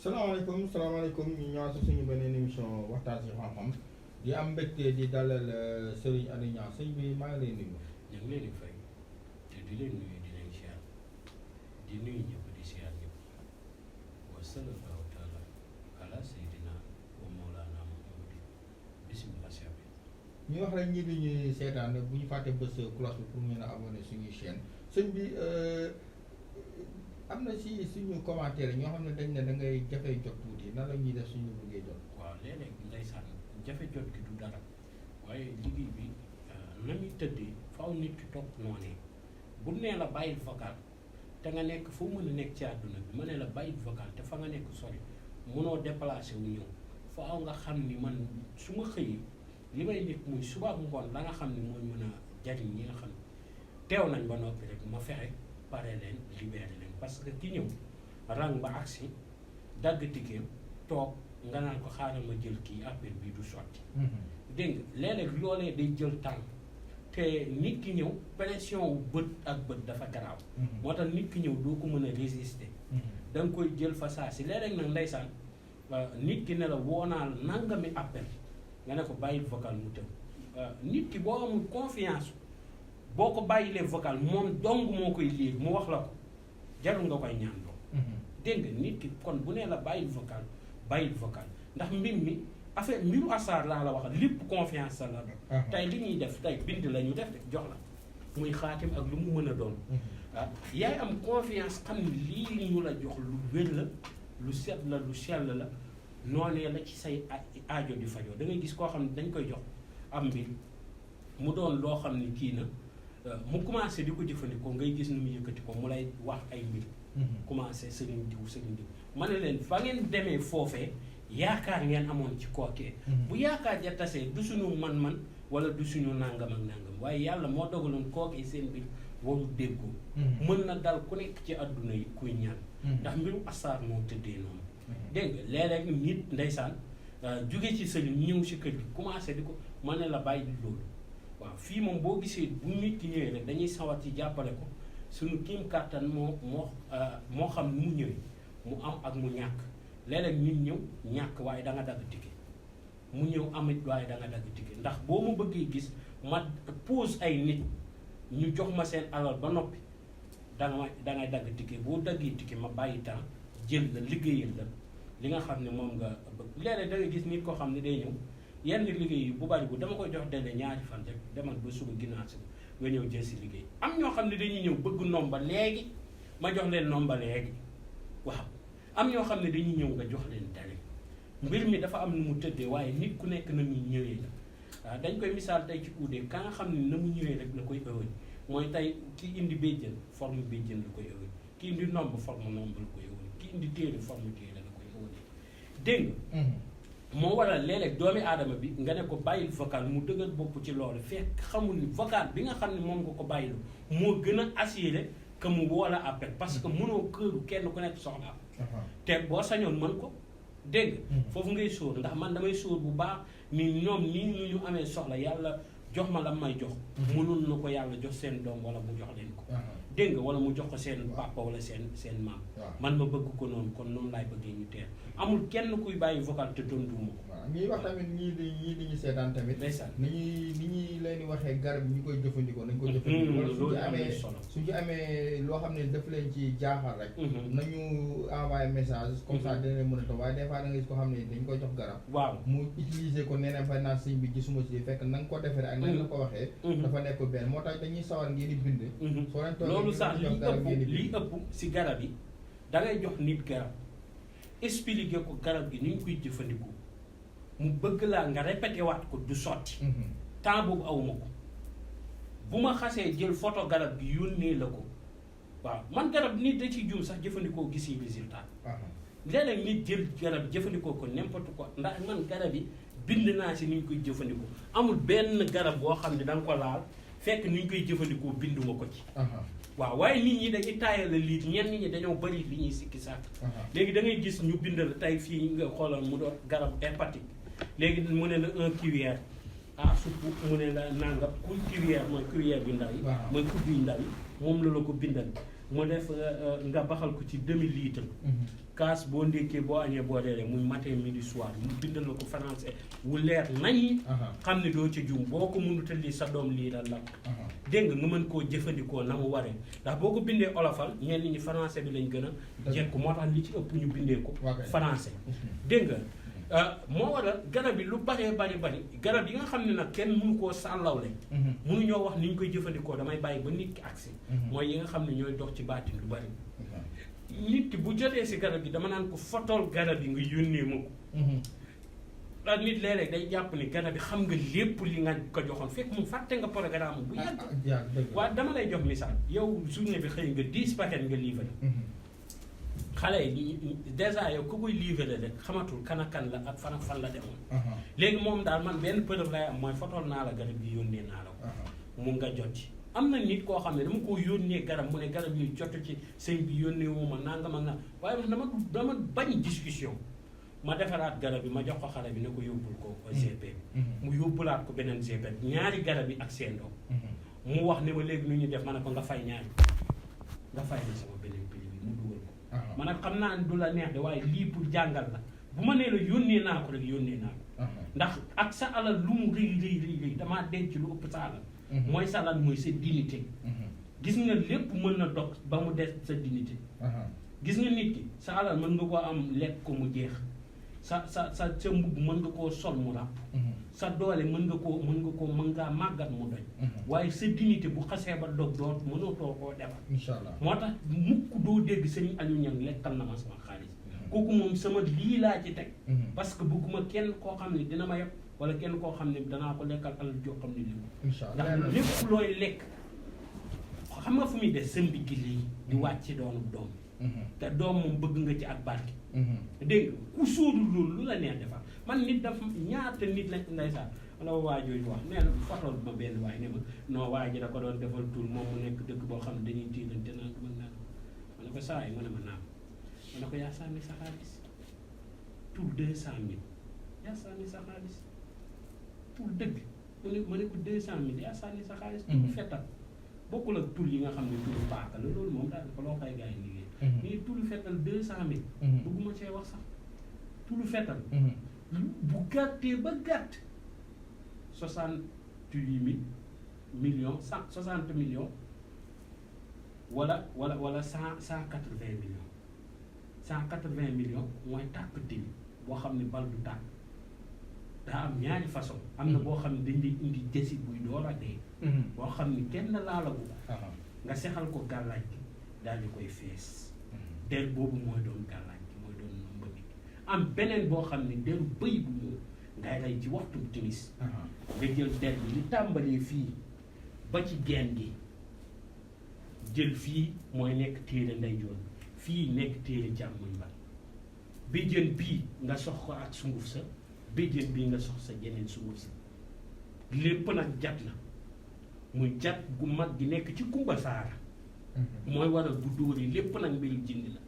salaamaaleykum ñu ñëwaat si suñu beneen émission waxtaan si xam-xam di am mbégte di dalal Serigne Aliou Niang sëñ bi maa ngi lay nuyu. ñu ngi leen di fay te di leen nuyu di leen siyaar di nuyu ñëpp di siyaar ñëpp wa sallallahu taala ala sayyidina wa mawlana Muhammad bismillah siyaar ñu wax rek ñi di ñuy seetaan bu ñu fàtte bës cloche bi pour ngeen a abonné suñuy chaîne sëñ bi am na si suñu commentaire ñoo xam ne dañ ne da ngay jafe jot tuuti nan la ñuy def suñu bëggee jot. waaw léeg-léeg ndeysaan jafe jot gi du dara waaye liggéey bi na muy tëddee faaw nit ki topp noonu bu nee la bàyyil vocal te nga nekk foo mën a nekk ci àdduna bi ma ne la bàyyil vocal te fa nga nekk sori mënoo déplacé wu ñëw faaw nga xam ni man su ma xëyee li may nekk muy suba ak ngoon la nga xam ni mooy mën a jariñ ñi nga xam teew nañ ba noppi rek ma fexe pare leen libéré leen parce que ki ñëw rang ba agsi dagg ticket toog nga naan ko xaaral ma jël kii appel bi du sotti. dégg nga léeg-léeg loolee day jël temps te nit ki ñëw pression wu bët ak bët dafa garaaw. moo tax nit ki ñëw doo ko mën a résister. da nga koy jël fa saa si léeg-léeg nag ndeysaan nit ki ne la woo naa la nangami appel nga ne ko bàyyil vocal mu tëb nit ki boo amul confiance boo ko bàyyilee vocal moom dong moo koy lire mu wax la ko jarul nga koy ñaan doo dégg nga nit ki kon bu nee la bàyyil vocal ndax mbir mi affaire mbiru asaar laa la wax lépp confiance sa la doon. tey li ñuy def tey bind la ñu def jox la muy xaatim ak lu mu mën a doon. yaay am confiance xam ni lii ñu la jox lu wér la lu set la lu sell la noonee la ci say aajo di fajoo da ngay gis koo xam ne dañ koy jox am mbir mu doon loo xam ni kii na mu commencé di ko jëfandikoo ngay gis nu mu yëkkati ko mu lay wax ay mbir. commencé sëriñ diw ma ne leen fa ngeen demee foofee yaakaar ngeen amoon ci kookee bu yaakaar ja tasee du suñu man-man wala du suñu nangam ak nangam waaye yàlla moo dogaloon kookee seen mbir waru déggoo mën na dal ku nekk ci adduna yi kuy ñaan ndax mbiru asaar moo tëddee noonu dégg nga léeg-léeg nit ndeysaan jóge ci sëriñ ñëw si kër gi commencé di ko ma ne la bàyyi loolu waaw fii moom boo gisee bu nit ki ñëwee rek dañuy sawar ci jàppale ko suñu kiim kàttan moo xam mu ñëwee mu am ak mu ñàkk léeg-léeg nit ñëw ñàkk waaye da nga dagg ticket mu ñëw amit waaye da nga dagg ticket ndax boo ma bëggee gis ma pose ay nit ñu jox ma seen alal ba noppi da ngay dagg ticket boo daggee ticket ma bàyyi temps jël la liggéeyal la li nga xam ne moom nga bëgg léeg-léeg da nga gis nit koo xam ne day ñëw yenn liggéey yi bu bari bu dama koy jox délai ñaari fan rek demal ba suba ginnaaw si nga ñëw jël si liggéey am ñoo xam ne dañuy ñëw bëgg nomba léegi ma jox leen nomba léegi waaw am ñoo xam ne dañuy ñëw nga jox leen délai mbir mi dafa am nu mu tëddee waaye nit ku nekk na muy ñëwee la waaw dañ koy misaal tey ci uude ka nga xam ne na mu ñëwee rek la koy ëwëñ mooy tey ki indi béjjën forme béjjën la koy ëwëñ ki indi nomb forme nomb la koy ëwëñ ki indi téere forme téere la koy ëwëñ dégg nga moo waral léeg-léeg doomi aadama bi nga ne ko bàyyil vocal mu dëgër bopp ci loolu fekk xamul ni vocal bi nga xam ne moom nga ko bàyyilu moo gën a assuré que mu woola appel parce que mënoo këru kenn ku nekk soxla te boo sañoon mën ko dégg foofu ngay sóor ndax man damay sóor bu baax ni ñoom nii ñu amee soxla yàlla jox ma la may jox mënoon na ko yàlla jox seen doom wala mu jox leen ko dégg nga wala mu jox ko seen papa wala seen maam man ma bëgg ko noonu kon noonu laay bëggee ñu teel amul kenn kuy bàyyi vocal te tontuwuma ko waaw ñuy wax tamit ñii di ñu seetaan tamit ni ñuy leen di waxee garab yi ñu koy jëfandikoo nañ ko jëfandikoo wala su ci amee loo xam ne daf leen ci jaaxal rek nañu envoyé message comme ça dina leen mën a toog waaye des fois da nga gis ko xam ne dañ koy jox garab waaw mu utiliser ko nee na fa naan sëñ bi gisuma si fekk na nga ko defee ak nañ la ko waxee dafa nekk benn moo tax dañuy sawar ngeen di bind soo leen toog loolu sax lii ëpp si garab yi da ngay jox nit garab expliquer ko garab gi ni ñu koy jëfandikoo mu bëgg laa nga répété waat ko du sotti temps boobu awuma ko bu ma xasee jël photo garab gi yónnee la ko waaw man garab nit da ciy juum sax jëfandikoo gis yi résultat léeg-léeg nit jël garab jëfandikoo ko n'importe quoi ndax man garab yi bind naa si ni ñu koy jëfandikoo amul benn garab boo xam ne da nga ko laal fekk ni ñu koy jëfandikoo binduma ko ci waaw waaye nit ñi dañuy taayal la lii ñenn ñi dañoo bëri li ñuy sikki sàkk léegi da ngay gis ñu bindal tey fii nga xoolal mu doon garab hépatique léegi mu ne la 1 cuillère supp mu ne la nangam cuillère mooy cuillère bi ndaw yi mooy kudd yu ndaw yi moom la ko bindal mu def nga baxal ko ci demi litre kaas boo ndékkee boo añee boo reeree muy matin midi soir mu bindal la ko français wu leer nañ xam ne doo ca juum boo ko mënut a lii sa doom lii la dégg nga mën koo jëfandikoo na mu waree ndax boo ko bindee olofal ñenn ñi français bi lañ gën a jekku moo tax li ci ëpp ñu bindee ko français dégg nga moo waral garab yi lu bari garab yi nga xam ne nag kenn mënu koo sàllawle mënuñoo wax ni ñu koy jëfandikoo damay bàyyi ba nit ki agsi mooy yi nga xam ne ñooy dox ci baatin lu bari nit ki bu jotee si garab yi dama naan ko fotool garab yi nga yónnee ma ko ndax nit léeg-léeg day jàpp ni garab yi xam nga lépp li nga ko joxoon fekk mu fàtte nga programme bu yàgg waaw dama lay jox misaal yow journée bi xëy nga 10 paquets nga livré xale yi dèjà yow ku koy livré rek xamatul kan ak kan la ak fan la demoon léegi moom daal man benn preuve lay am mooy fotool naa la garab yi yónnee naa la ko mu nga jot ci am na nit koo xam ne dama ko yónnee garab mu ne garab yi jotu ci sëñ bi yónnee wu ma nangam ak nangam waaye man dama bañ discussion ma defaraat garab yi ma jox ko xale bi ne ko yóbbul ko GP mu yóbbulaat ko beneen GP ñaari garab yi ak seen doom mu wax ne ma léegi nu ñu def ma ne ko nga fay ñaari nga fay na sama beneen prix bi mu dugal ko ma nag xam naa ne du la neex de waaye lii pour jàngal la bu ma nee la yónnee naa ko rek yónnee naa ko ndax ak sa alal lu mu rëy damaa denc lu ëpp sa alal mooy sa alal mooy sa dignité gis nga lépp mën na dog ba mu des sa dignité gis nga nit ki sa alal mën nga koo am lekk ko mu jeex sa mbubb mën nga koo sol mu ràpp sa doole mën ngaa màggat mu doy waaye sa dignité bu xasee ba dog doot mënatoo koo defar inshallah moo tax mukk doo dégg sëñ Aliou Niang lekkal na ma sama xaalis kooku moom sama lii laa ci teg parce que bëgguma kenn koo xam ne dina ma yeb wala kenn koo xam ne danaa ko lekkal alal joo xam ne lii ndax lépp looy lekk xam nga fu muy des sa mbigg lii di wàcc doonu doom te doom moom bëgg nga ci ak barke dégg nga ku sóoru loolu lu la neex defar man nit dafa ñaata nit la ndeysaan wala waa jooju wax nee na fotool ma benn waaye ne ma non waa ji da ko doon defal toul moom mu nekk dëkk boo xam ne dañuy tiilante naan ko mën naa ma ne ko saa yi mu ne ma naam ma ne ko yaa sànni sa xaalis toul 200 000 yaa sànni sa xaalis toul dëgg ma ne ko 200 000 yaa sànni sa xaalis toul fettal bokkul ak toul yi nga xam ne toul paaka la loolu moom daal ko loo koy gars yi liggéey mais toul fettal 200 000 bëgguma cee wax sax toul fettal bu gàttee ba gàtt 68 millions 60 millions wala 180 millions 180 millions mooy tàkk tin boo xam ne bal du tàkk daa am ñaari façon am na boo xam ne dañ lay indi jësi buy door a dee boo xam ne kenn laalagu nga sexal ko gàllaaj gi daal di koy fees der boobu mooy doon gàllaaj gi mooy doon mbëgg am beneen boo xam ne deru bëy bu ñëw ngay rey ci waxtu timis nga jël der bi li tàmbalee fii ba ci geen gi jël fii mooy nekk téere ndeyjoor fii nekk téere càmmoñ ba béjjën bii nga sox ko ak sunguf sa béjjën bii nga sox sa jeneen sunguf sa lépp nag jat la muy jat gu mag gi nekk ci kumba saara mooy waral bu dóoree lépp nag mbiru jindi la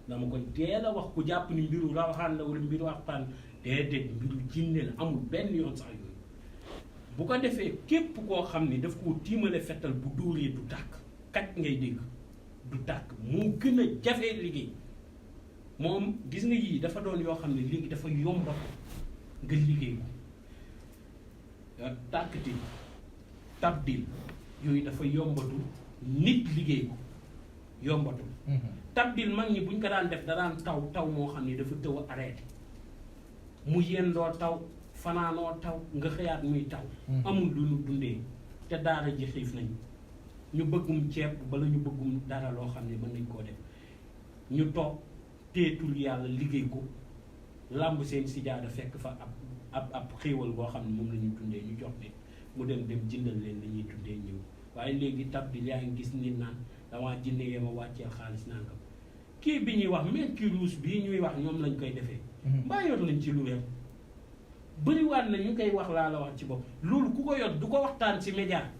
dama koy teel a wax ku jàpp ni mbiru rawaxaan la wala mbiru waxtaan déedéet mbiru jinne la amul benn yoon sax yooyu bu ko defee képp koo xam ni daf koo tiimale fettal bu dóoree du tàkk kat ngay dégg du tàkk moo gën a jafee liggéey moom gis nga yii dafa doon yoo xam ne léegi dafa yomba nga liggéey ko tàkkti tabdil yooyu dafa yombatu nit liggéey ko yombatu tabdil mag ñi buñ ko daan def da daan taw moo xam ne dafa tëw a arrêté mu yendoo taw fanaanoo taw nga xëyaat muy taw amul lu ñu dundee te daara ji xiif nañ ñu bëggum ceeb bala ñu bëggum dara loo xam ne mën nañ koo def ñu toog teetul yàlla liggéey ko làmb seen sijaada fekk fa ab xéewal boo xam ne moom la ñu dundee ñu jox leen mu dem jëndal leen la ñuy dundee ñëw waaye léegi tabdil yaa ngi gis nit naan damaa jëndee yee ma wàcceel xaalis nangam kii bi ñuy wax mercure rouge bii ñuy wax ñoom lañ koy defee mbaa yor lañ ci lu wér bëriwaat na ñu koy wax laa la wax ci bopp loolu ku ko yor du ko waxtaan ci média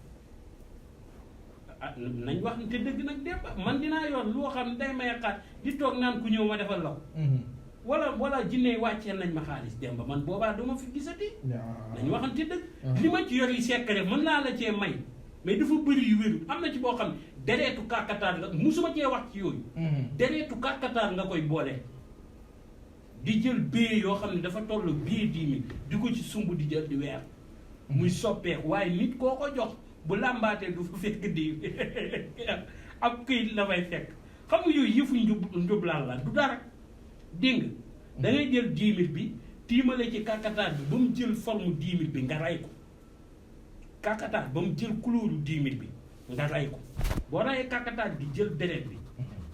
nañ wax te dëgg nag Demba man dinaa yor loo xam ne day may xaar di toog naan ku ñëw ma defal la ko wala jinne wàccee nañ ma xaalis Demba man boobaa duma fi gisati nañ waxante dëgg li ma ci yor yi secret mën naa la cee may mais dafa bëri yu wéru am na ci boo xam ne dereetu kàkkataar nga musuma cee wax ci yooyu dereetu kàkkataar nga koy boole di jël bee yoo xam ne dafa toll bee 10 000 di ko ci sumb di jël di weer muy soppeeku waaye nit koo ko jox bu làmbaatee du fa fekk di ab këyit la fay fekk xam nga yooyu yëfu njublaan la du dara dégg nga da ngay jël 10 000 bi tiimale ci kàkkataar bi ba mu jël forme 10 000 bi nga rey ko kàkkataar ba mu jël couleur 10 000 bi nga rey ko boo reyee kàkkataar bi jël deret bi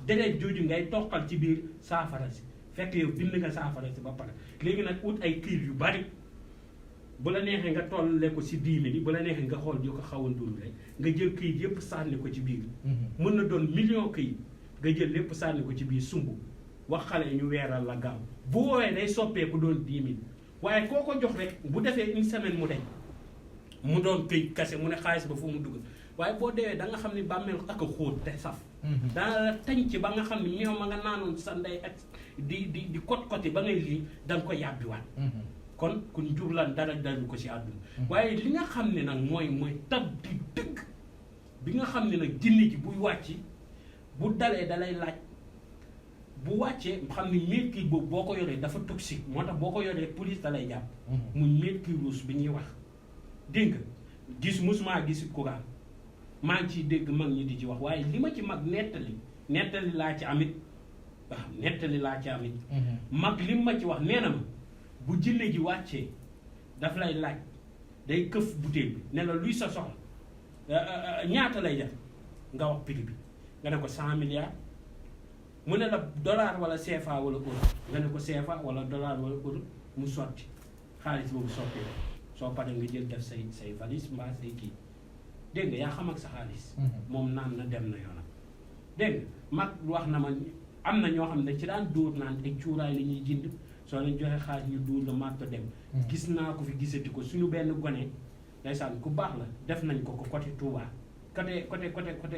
deret jooju ngay toqal ci biir saafara si fekk yow bind nga saafara si ba pare léegi nag ut ay këyit yu bari bu la neexee nga tolle ko si 10 000 yi bu la neexee nga xool yu ko xawantul rek nga jël këyit yëpp sànni ko ci biir mën na doon million këyit nga jël lépp sànni ko ci biir sumb wax xale yi ñu weeral la gaaw bu woowee day soppeeku doon 10 000 waaye koo ko jox rek bu defee une semaine mu deñ mu doon këyit kase mu ne xaalis ba fu mu dugg waaye boo deewee da nga xam ne bàmmeel ak a xóot te saf dana la tañ ci ba nga xam ne meew ma nga naanoon sa ndey ak di kot-koti ba ngay lii da nga ko yàbbiwaat kon ku njublan dara dalu ko si àdduna waaye li nga xam ne nag mooy tab di dëgg bi nga xam ne nag jinne ji buy wàcc bu dalee dalay laaj bu wàccee xam ne mercure boobu boo ko yoree dafa toxique moo tax boo ko yoree police dalay jàpp muy mercure rouge bi ñuy wax dégg nga gis musuma gis courant maa ngi ciy dégg mag ñi di ci wax waaye li ma ci mag nettali laa ci amit waaw nettali laa ci amit mag li ma ci wax nee na ma bu jinne ji wàccee daf lay laaj day këf butéel bi ne la luy sa soxla ñaata lay def nga wax prix bi nga ne ko 100 milliards mu ne la dollar wala CFA wala euro nga ne ko CFA wala dollar wala euro mu sotti xaalis boobu sottee soo paree nga jël def say valise mbaa say kii dégg nga yaa xam ak sa xaalis moom naan na dem na yoonam dégg nga mag wax na ma am na ñoo xam ne ci daan dóor naan ay cuuraay la ñuy jënd soo leen joxe xaalis ñu dóor la màtto dem gis naa ko fi gisati ko suñu benn gone ndeysaan ku baax la def nañ ko côté Touba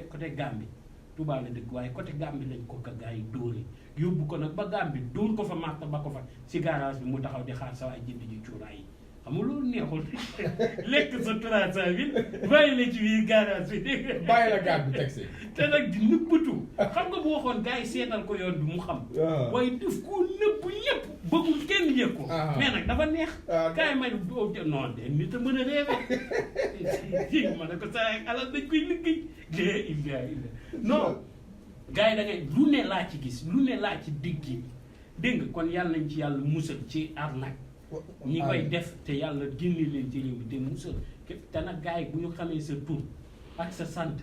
côté Gambie Touba la dëkk waaye côté Gambie lañ ko ka gars yi dóori yóbbu ko nag ba Gambie dóor ko fa màtt ba ko fa si garage bi mu taxaw di xaar sa waay jënd ji cuuraay yi xam nga loolu neexul lekk sa 300 000 bàyyi la ci biir garage bi dégg nga bàyyi la gaat bi teg si te nag di nëbbatu xam nga bu waxoon gars yi seetal ko yoon bi mu xam waaye def ko nëbb ñëpp bëggul kenn yëg ko mais nag dafa neex kaay may non de nit a mën a réewe ma ne ko saa alal dañ koy liggéey illa non gars yi da ngay lu ne laa ci gis lu ne laa ci digg dégg nga kon yàlla nañ ci yàlla musal ci arnaque ñi koy def te yàlla génne leen ci réew bi te musal te nag gars yi bu ñu xamee sa tur ak sa sant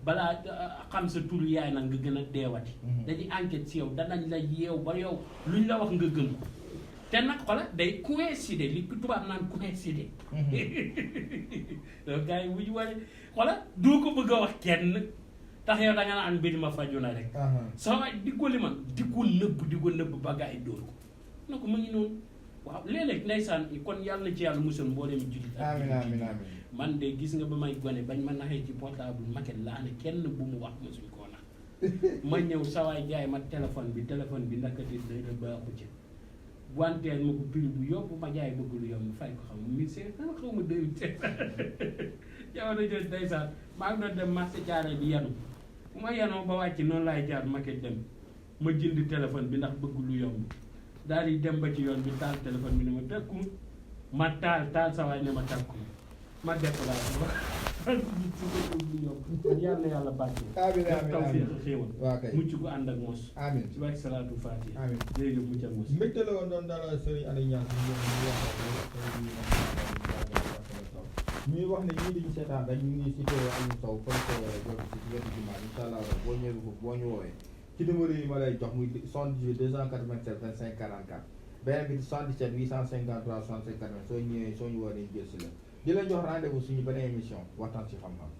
balaa xam sa tur yaay nag nga gën a deewati dañuy enquête si yow danañ la yeew ba yow luñ la wax nga gëm ko te nag xola day coïncider li tubaab naan coïncider donc gars yi bu ñu waree xola doo ko bëgg a wax kenn tax yow da nga naan mbir ma faju na rek sa waay di ko li man di ko nëbb ba gars yi dóor ko na ko mu ngi noonu waaw léeg-léeg ndeysaan kon yàlla na ci yàlla musal mbooleem jullit amiin man de gis nga ba may gone bañ ma naxee ci portable maquette laa ne kenn bu mu wax ma suñ koo nax ma ñëw sawaay jaay ma téléphone bi ndakati da baaxu ci wanteel ma ko prix bu yóbbu ma jaay bëgg lu yomb fay ko xam 1500 xaw ma 2500 jamono jooju ndeysaan maa ngi doon dem marché jaaree di yanu bu ma yanoo ba wàcc noonu laay jaar maquette dem ma jënd téléphone bi ndax bëgg lu yomb daal di dem ba ci yoon bi taal téléphone bi ne ma takku ma taal sa waay ne ma takku ma déplacé ba su ko lu yomb yàlla na yàlla bàcce tawfiq xéewal mucc gu ànd ak mos amiin ci barke salaatu faatiha amiin jërëjëf mucc ak mos mbégte la woon doon daal sëriñ Aliou Niang ñuy wax ne ñii diñu seetaan rek ñu ngi cité Aliou Sow comme que jot ci wetu jumaa incha allah boo ñëwee foofu boo ñu woowee ci numéro yi ma lay jox muy 78 287 25 44 beneen bi 77 853 65 80 soo ñëwee soo ñu woowee jël si la di leen jox rendez-vous suñu beneen émission waxtaan ci xam-xam